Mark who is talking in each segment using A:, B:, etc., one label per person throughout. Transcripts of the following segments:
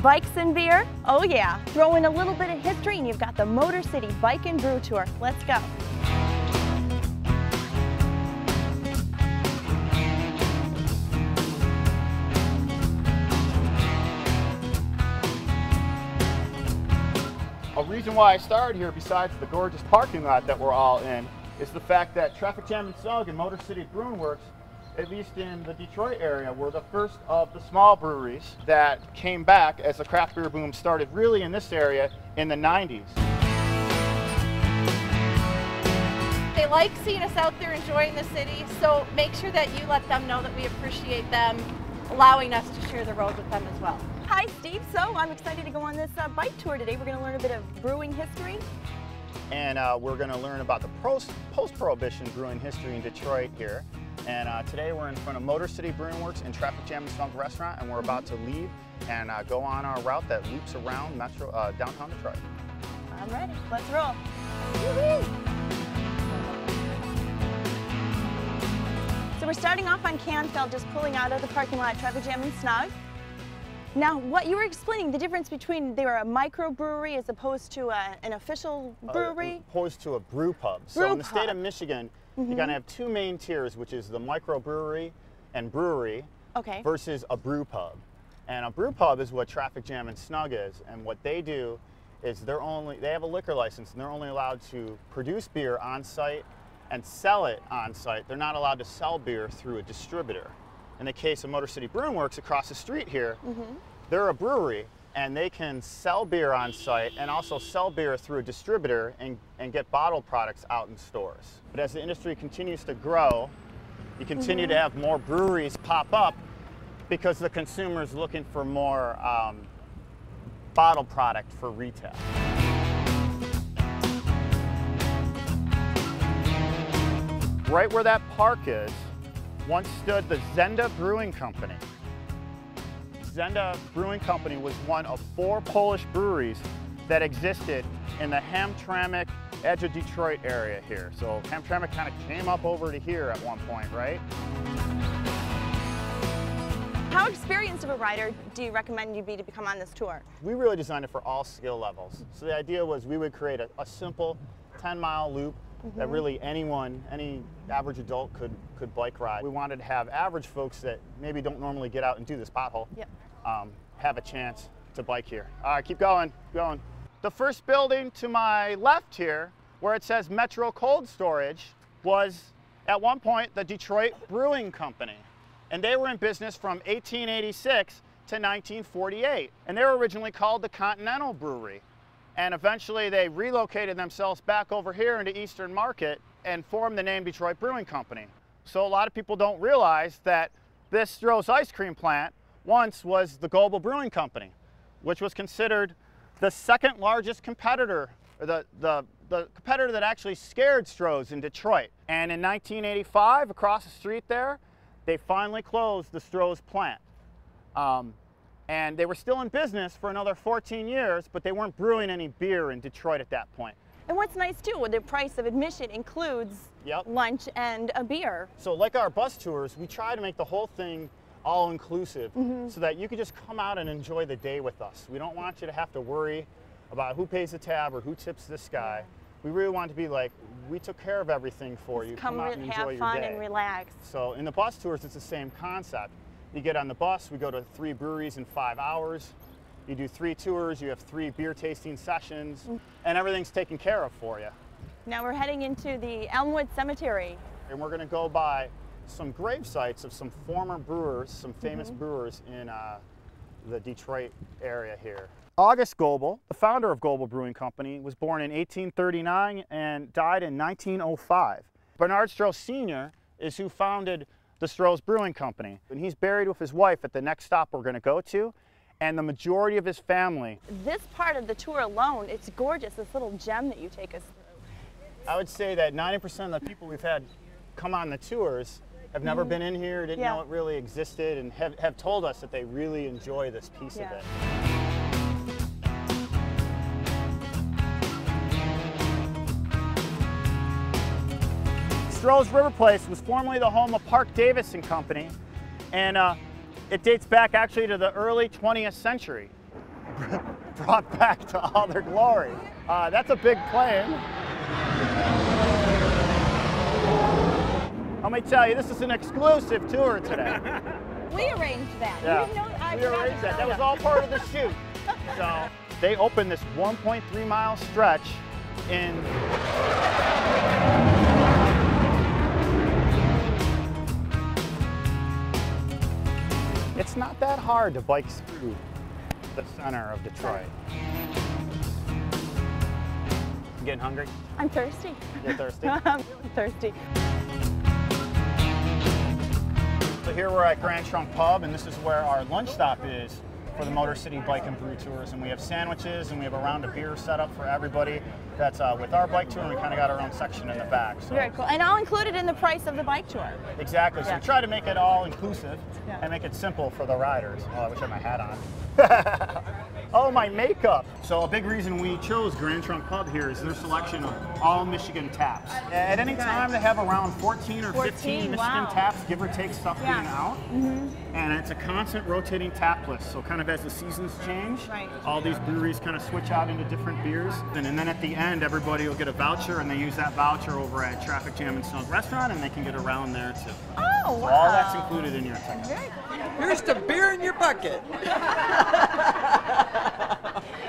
A: Bikes and beer? Oh yeah. Throw in a little bit of history and you've got the Motor City Bike and Brew Tour. Let's go.
B: A reason why I started here, besides the gorgeous parking lot that we're all in, is the fact that Traffic Jam and Snug and Motor City Brewing Works, at least in the Detroit area, were the first of the small breweries that came back as the craft beer boom started really in this area in the 90s.
C: They like seeing us out there enjoying the city, so make sure that you let them know that we appreciate them allowing us to share the road with them as well.
A: Hi Steve, so I'm excited to go on this bike tour today. We're going to learn a bit of brewing history.
B: And we're going to learn about the post-Prohibition brewing history in Detroit here. And today we're in front of Motor City Brewing Works and Traffic Jam and Snug Restaurant, and we're about to leave and go on our route that loops around downtown Detroit.
A: I'm ready. Let's roll. So we're starting off on Canfield, just pulling out of the parking lot at Traffic Jam and Snug. Now, what you were explaining, the difference between they were a microbrewery as opposed to an official brewery?
B: Opposed to a brew pub. So in the state of Michigan, you're going to have two main tiers, which is the microbrewery and brewery versus a brew pub. And a brew pub is what Traffic Jam and Snug is. And what they do is they have a liquor license and they're only allowed to produce beer on site and sell it on site. They're not allowed to sell beer through a distributor. In the case of Motor City Brewing Works across the street here, they're a brewery and they can sell beer on site and also sell beer through a distributor and get bottled products out in stores. But as the industry continues to grow, you continue to have more breweries pop up because the consumer is looking for more bottled product for retail. Right where that park is, once stood the Zenda Brewing Company. Zenda Brewing Company was one of 4 Polish breweries that existed in the Hamtramck, edge of Detroit area here. So Hamtramck kind of came up over to here at one point, right?
A: How experienced of a rider do you recommend you be to come on this tour?
B: We really designed it for all skill levels. So the idea was we would create a simple 10-mile loop that really any average adult could bike ride. We wanted to have average folks that maybe don't normally get out and do this pothole have a chance to bike here. All right, keep going, The first building to my left here, where it says Metro Cold Storage, was at one point the Detroit Brewing Company. And they were in business from 1886 to 1948. And they were originally called the Continental Brewery. And eventually they relocated themselves back over here into Eastern Market and formed the name Detroit Brewing Company. So a lot of people don't realize that this Stroh's ice cream plant once was the Global Brewing Company, which was considered the second largest competitor, the competitor that actually scared Stroh's in Detroit. And in 1985, across the street there, they finally closed the Stroh's plant. And they were still in business for another 14 years, but they weren't brewing any beer in Detroit at that point.
A: And what's nice too, the price of admission includes lunch and a beer.
B: So like our bus tours, we try to make the whole thing all-inclusive so that you can just come out and enjoy the day with us. We don't want you to have to worry about who pays the tab or who tips this guy. We really want to be like, we took care of everything for you.
A: Come out and enjoy your day. Have fun and relax.
B: So in the bus tours, it's the same concept. You get on the bus, we go to 3 breweries in 5 hours. You do 3 tours, you have 3 beer tasting sessions, and everything's taken care of for you.
A: Now we're heading into the Elmwood Cemetery.
B: And we're going to go by some grave sites of some former brewers, some famous brewers in the Detroit area here. August Goebel, the founder of Goebel Brewing Company, was born in 1839 and died in 1905. Bernard Stroh Sr. is who founded the Stroh's Brewing Company. And he's buried with his wife at the next stop we're going to go to, and the majority of his family.
A: This part of the tour alone, it's gorgeous, this little gem that you take us through.
B: I would say that 90% of the people we've had come on the tours have never been in here, didn't know it really existed, and have told us that they really enjoy this piece of it. Stroh's River Place was formerly the home of Park Davis and Company, and it dates back actually to the early 20th century. brought back to all their glory. That's a big plane. Let me tell you, this is an exclusive tour today.
A: We arranged that.
B: Yeah,
A: You didn't know,
B: we arranged that. That was all part of the shoot. So they opened this 1.3-mile stretch in. It's not that hard to bike through the center of Detroit. You getting hungry?
A: I'm thirsty.
B: You're thirsty?
A: I'm really thirsty.
B: So here we're at Grand Trunk Pub, and this is where our lunch stop is for the Motor City Bike and Brew Tours. And we have sandwiches, and we have a round of beer set up for everybody that's with our bike tour, and we kind of got our own section in the back. So.
A: Very cool. And I'll include it in the price of the bike tour.
B: Exactly. So
A: Yeah.
B: we try to make it all inclusive and make it simple for the riders. Oh, I wish I had my hat on. Oh, my makeup. So a big reason we chose Grand Trunk Pub here is their selection of all Michigan taps. At any time they have around 14 or 15 Michigan taps, give or take, stuff being out. And it's a constant rotating tap list. So kind of as the seasons change, all these breweries kind of switch out into different beers. And then at the end, everybody will get a voucher, and they use that voucher over at Traffic Jam and Snug Restaurant, and they can get around there too.
A: Oh, wow.
B: So all that's included in your ticket.
A: Very cool.
D: Here's the beer in your bucket.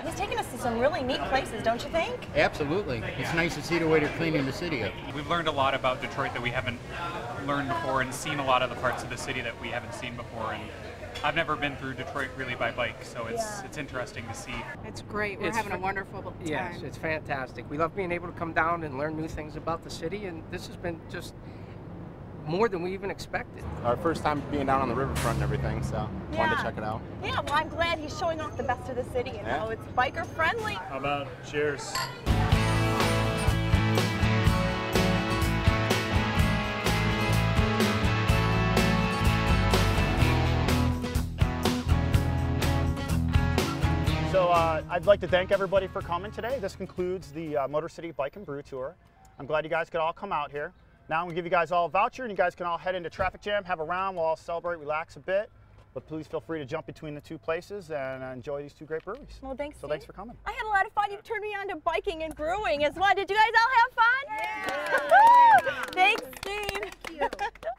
A: He's taking us to some really neat places, don't you think?
E: Absolutely. It's nice to see the way they're cleaning the city up.
F: We've learned a lot about Detroit that we haven't learned before, and seen a lot of the parts of the city that we haven't seen before. And I've never been through Detroit really by bike, so it's interesting to see.
G: It's great. We're having a wonderful time.
D: Yes, it's fantastic. We love being able to come down and learn new things about the city, and this has been just more than we even expected.
H: Our first time being down on the riverfront and everything, so wanted to check it out.
A: Yeah, well, I'm glad he's showing off the best of the city and how it's biker friendly.
F: How about cheers?
B: So I'd like to thank everybody for coming today. This concludes the Motor City Bike and Brew Tour. I'm glad you guys could all come out here. Now I'm going to give you guys all a voucher, and you guys can all head into Traffic Jam, have a round, we'll all celebrate, relax a bit. But please feel free to jump between the two places and enjoy these two great breweries.
A: Well, thanks,
B: So thanks for coming.
A: I had a lot of fun. You turned me on to biking and brewing as well. Did you guys all have fun? Yeah. Thanks, Steve. Thank you.